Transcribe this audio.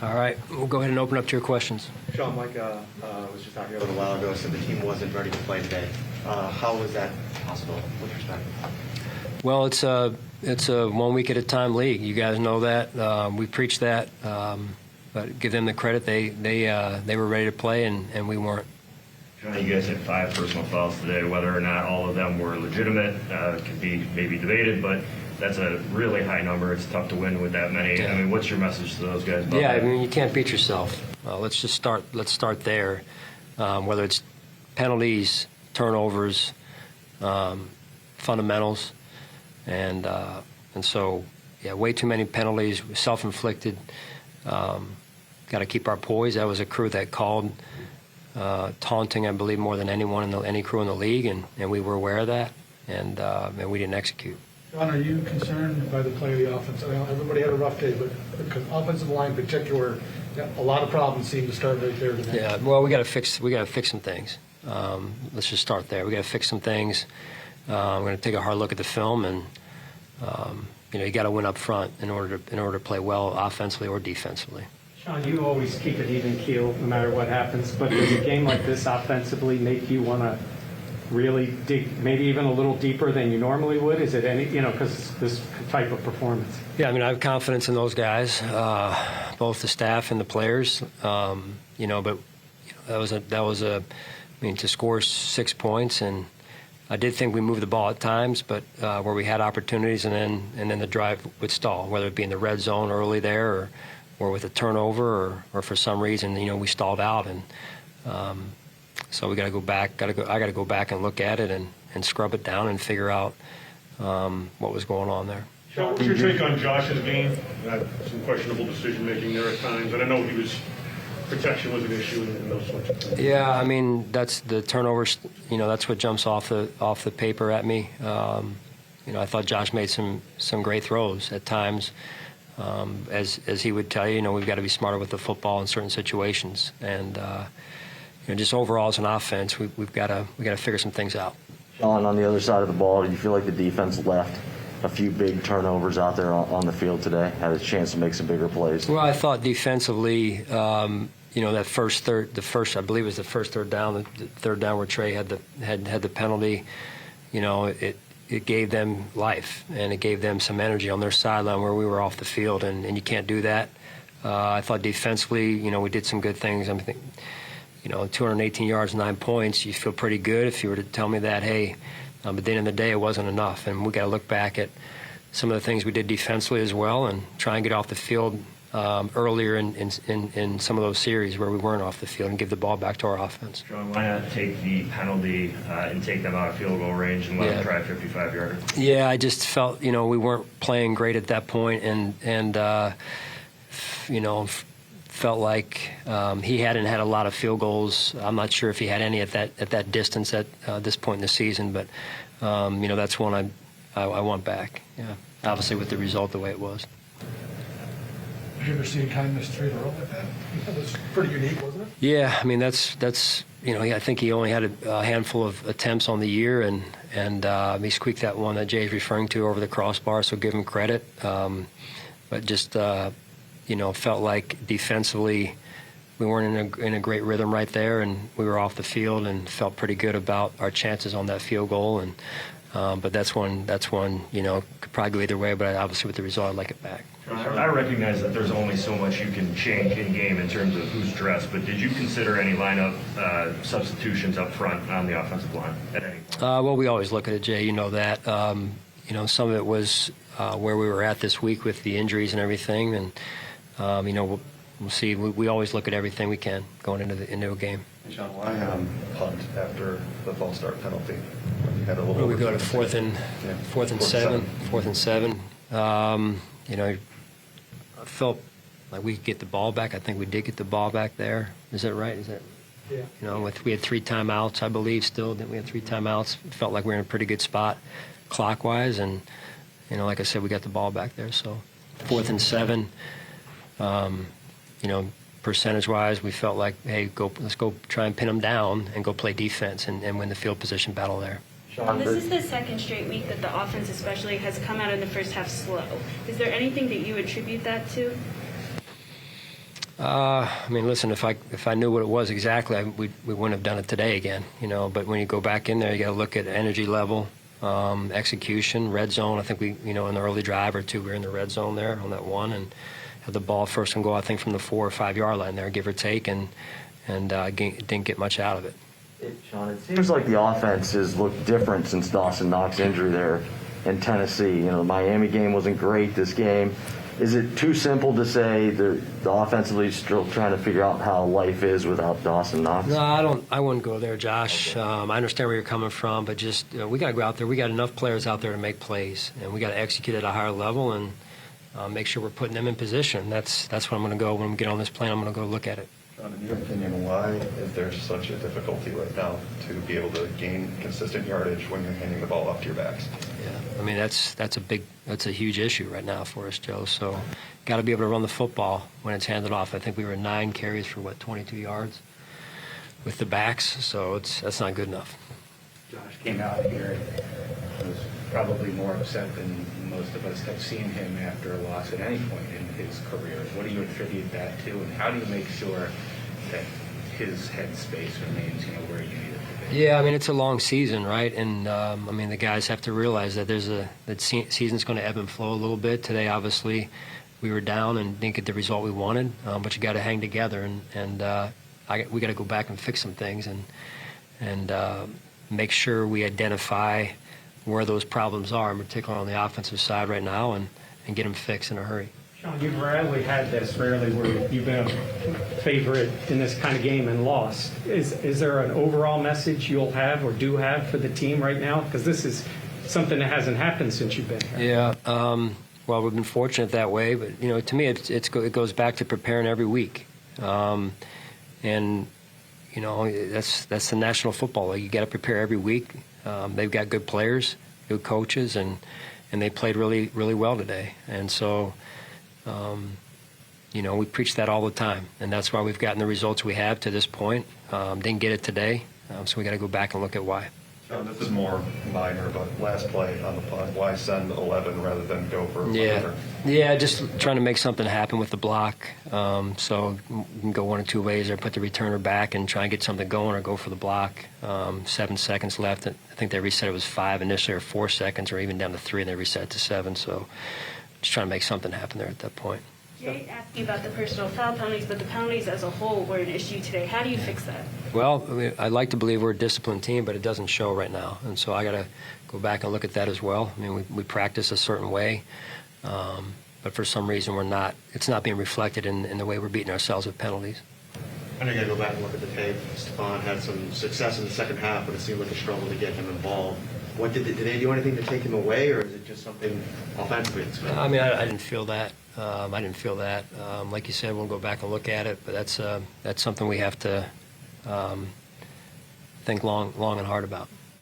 All right, we'll go ahead and open up to your questions. Sean, Mike was just out here a little while ago, said the team wasn't ready to play today. How was that possible with respect? Well, it's a 1 week at a time league. You guys know that. We preach that, but give them the credit. They were ready to play, and we weren't. Sean, you guys had 5 personal fouls today. Whether or not all of them were legitimate can be maybe debated, but that's a really high number. It's tough to win with that many. Yeah. I mean, what's your message to those guys about Yeah, that? I mean, you can't beat yourself. Let's start there. Whether it's penalties, turnovers, fundamentals, and so yeah, way too many penalties, self-inflicted. Got to keep our poise. That was a crew that called taunting, I believe, more than anyone in any crew in the league, and we were aware of that, and we didn't execute. Sean, are you concerned by the play of the offense? I know everybody had a rough day, but because offensive line in particular, a lot of problems seem to start right there today. Yeah, well, we got to fix some things. Let's just start there. We got to fix some things. I'm going to take a hard look at the film, and you got to win up front in order to play well offensively or defensively. Sean, you always keep it even keel no matter what happens, but does a game like this offensively make you want to really dig maybe even a little deeper than you normally would? Is it because this type of performance? Yeah, I mean, I have confidence in those guys, both the staff and the players. But that was to score 6 points, and I did think we moved the ball at times, but where we had opportunities, and then the drive would stall, whether it be in the red zone early there, or with a turnover, or for some reason, we stalled out, and so we got to go back. I got to go back and look at it and scrub it down and figure out what was going on there. Sean, what's your take on Josh's game? Some questionable decision-making there at times, and I know protection was an issue in those sorts of things. Yeah, I mean, that's the turnovers. That's what jumps off the paper at me. I thought Josh made some great throws at times. As he would tell you, we've got to be smarter with the football in certain situations, and just overall as an offense, we've got to figure some things out. Sean, on the other side of the ball, do you feel like the defense left a few big turnovers out there on the field today? Had a chance to make some bigger plays. Well, I thought defensively, that first third, I believe it was the first third down, the third down where Trey had the penalty. It gave them life, and it gave them some energy on their sideline where we were off the field, and you can't do that. I thought defensively, we did some good things. I think, 218 yards, 9 points, you feel pretty good if you were to tell me that, hey, but at the end of the day, it wasn't enough, and we got to look back at some of the things we did defensively as well and try and get off the field earlier in some of those series where we weren't off the field and give the ball back to our offense. Sean, why not take the penalty and take them out of field goal range and let them try a 55-yarder? Yeah, I just felt, we weren't playing great at that point, and felt like he hadn't had a lot of field goals. I'm not sure if he had any at that distance at this point in the season, but that's one I want back. Yeah, obviously with the result the way it was. Did you ever see a kindness 3 in a row like that? That was pretty unique, wasn't it? Yeah, I mean that's I think he only had a handful of attempts on the year, and he squeaked that one that Jay's referring to over the crossbar, so give him credit. But just felt like defensively we weren't in a great rhythm right there, and we were off the field and felt pretty good about our chances on that field goal. And but that's one could probably go either way. But obviously with the result, I'd like it back. I recognize that there's only so much you can change in game in terms of who's dressed, but did you consider any lineup substitutions up front on the offensive line at any point? Well, we always look at it, Jay. You know that. Some of it was where we were at this week with the injuries and everything, and we'll see. We always look at everything we can going into a game. And Sean, why punt after the false start penalty? You had a little. We go to fourth and seven. I felt like we could get the ball back. I think we did get the ball back there. Is that right? Yeah. We had 3 timeouts, I believe. Still, we had 3 timeouts. It felt like we were in a pretty good spot, clockwise, and like I said, we got the ball back there. So, 4th and 7. Percentage-wise, we felt like, hey, let's go try and pin them down and go play defense and win the field position battle there. This is the second straight week that the offense especially has come out in the first half slow. Is there anything that you attribute that to? I mean, listen, if I knew what it was exactly, we wouldn't have done it today again, you know. But when you go back in there, you got to look at energy level, execution, red zone. I think we, you know, in the early drive or two, we were in the red zone there on that one and had the ball first and goal, I think, from the 4 or 5 yard line there, give or take, and didn't get much out of it. Sean, it seems like the offense has looked different since Dawson Knox' injury there in Tennessee. You know, the Miami game wasn't great this game. Is it too simple to say the offensively still trying to figure out how life is without Dawson Knox? No, I wouldn't go there, Josh. I understand where you're coming from, but just we got to go out there. We got enough players out there to make plays, and we got to execute at a higher level and make sure we're putting them in position. That's what I'm going to go when we get on this plane. I'm going to go look at it. Sean, in your opinion, why is there such a difficulty right now to be able to gain consistent yardage when you're handing the ball off to your backs? Yeah, I mean that's a huge issue right now for us, Joe. So, got to be able to run the football when it's handed off. I think we were 9 carries for 22 yards with the backs. So that's not good enough. Josh came out here and was probably more upset than most of us have seen him after a loss at any point in his career. What do you attribute that to, and how do you make sure that his headspace remains, you know, where you need it to be? Yeah, I mean it's a long season, right? And I mean the guys have to realize that that season's going to ebb and flow a little bit. Today, obviously, we were down and didn't get the result we wanted, but you got to hang together, and we got to go back and fix some things and make sure we identify where those problems are, in particular on the offensive side right now, and get them fixed in a hurry. Sean, you've rarely had this, rarely where you've been a favorite in this kind of game and lost. Is there an overall message you'll have or do have for the team right now? Because this is something that hasn't happened since you've been here. Yeah, well, we've been fortunate that way, but, you know, to me, it goes back to preparing every week. And, you know, that's the National Football League. You got to prepare every week. They've got good players, good coaches, and they played really, really well today. And so, you know, we preach that all the time, and that's why we've gotten the results we have to this point. Didn't get it today, so we got to go back and look at why. Sean, this is more minor, but last play on the punt, why send 11 rather than go for Yeah, just trying to make something happen with the block. So you can go one or two ways, or put the returner back and try and get something going, or go for the block. 7 seconds left. I think they reset it was 5 initially, or 4 seconds, or even down to 3, and they reset it to 7. So just trying to make something happen there at that point. Jay asked you about the personal foul penalties, but the penalties as a whole were an issue today. How do you fix that? Well, I mean, I'd like to believe we're a disciplined team, but it doesn't show right now. And so I got to go back and look at that as well. I mean, we practice a certain way, but for some reason it's not being reflected in the way we're beating ourselves with penalties. I know you got to go back and look at the tape. Stephon had some success in the second half, but it seemed like a struggle to get him involved. What did they do anything to take him away, or is it just something offensively? I mean, I didn't feel that. I didn't feel that. Like you said, we'll go back and look at it, but that's something we have to think long and hard about.